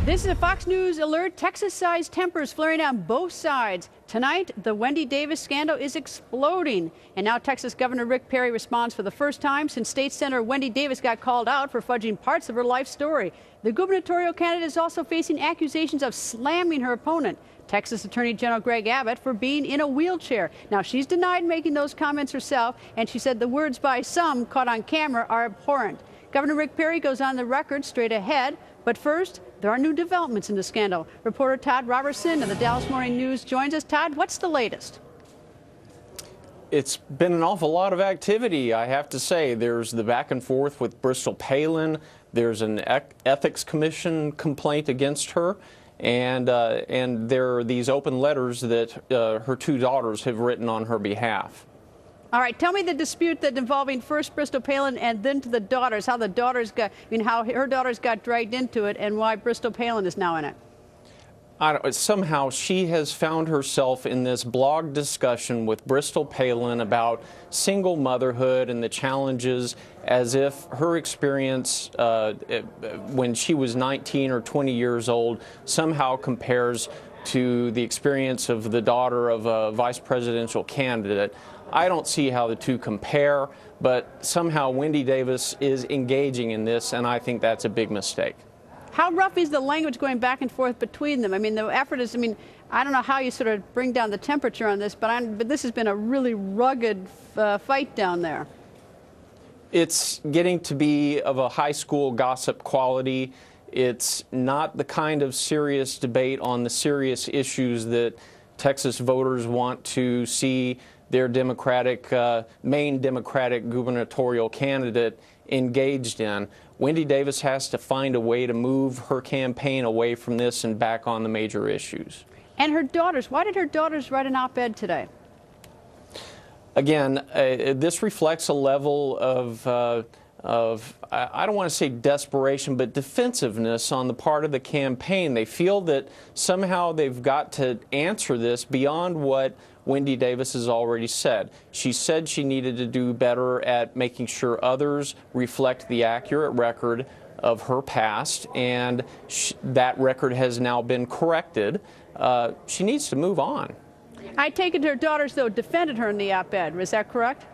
This is a Fox News alert. Texas-sized tempers flaring on both sides. Tonight, the Wendy Davis scandal is exploding. And now Texas Governor Rick Perry responds for the first time since State Senator Wendy Davis got called out for fudging parts of her life story. The gubernatorial candidate is also facing accusations of slamming her opponent, Texas Attorney General Greg Abbott, for being in a wheelchair. Now, she's denied making those comments herself, and she said the words by some caught on camera are abhorrent. Governor Rick Perry goes on the record straight ahead. But first, there are new developments in the scandal. Reporter Todd Robertson of the Dallas Morning News joins us. Todd, what's the latest? It's been an awful lot of activity, I have to say. There's the back and forth with Bristol Palin. There's an ethics commission complaint against her. And there are these open letters that her two daughters have written on her behalf. All right, tell me the dispute that involving first Bristol Palin and then to the daughters, how the daughters got, how her daughters got dragged into it and why Bristol Palin is now in it. Somehow she has found herself in this blog discussion with Bristol Palin about single motherhood and the challenges, as if her experience when she was 19 or 20 years old somehow compares to the experience of the daughter of a vice presidential candidate. I don't see how the two compare, but somehow Wendy Davis is engaging in this, and I think that's a big mistake. How rough is the language going back and forth between them? I mean, the effort is, I don't know how you sort of bring down the temperature on this, but this has been a really rugged fight down there. It's getting to be of a high school gossip quality. It's not the kind of serious debate on the serious issues that Texas voters want to see their main Democratic gubernatorial candidate engaged in. Wendy Davis has to find a way to move her campaign away from this and back on the major issues. And her daughters, why did her daughters write an op-ed today? Again, this reflects a level of I don't want to say desperation, but defensiveness on the part of the campaign. They feel that somehow they've got to answer this beyond what Wendy Davis has already said. She said she needed to do better at making sure others reflect the accurate record of her past, and that record has now been corrected. She needs to move on. I take it her daughters, though, defended her in the op-ed. Was that correct?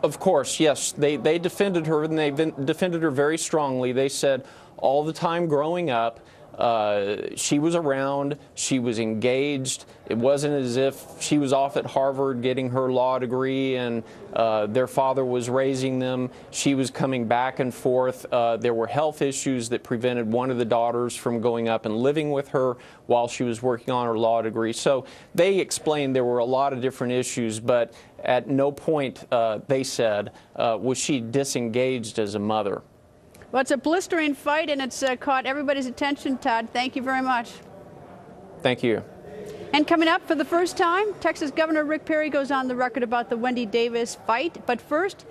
Of course, yes. They defended her, and they defended her very strongly. They said all the time growing up, she was around, she was engaged. It wasn't as if she was off at Harvard getting her law degree and their father was raising them. She was coming back and forth. There were health issues that prevented one of the daughters from going up and living with her while she was working on her law degree. So they explained there were a lot of different issues, but at no point, they said, was she disengaged as a mother. Well, it's a blistering fight, and it's caught everybody's attention, Todd. Thank you very much. Thank you. And coming up for the first time, Texas Governor Rick Perry goes on the record about the Wendy Davis fight. But first,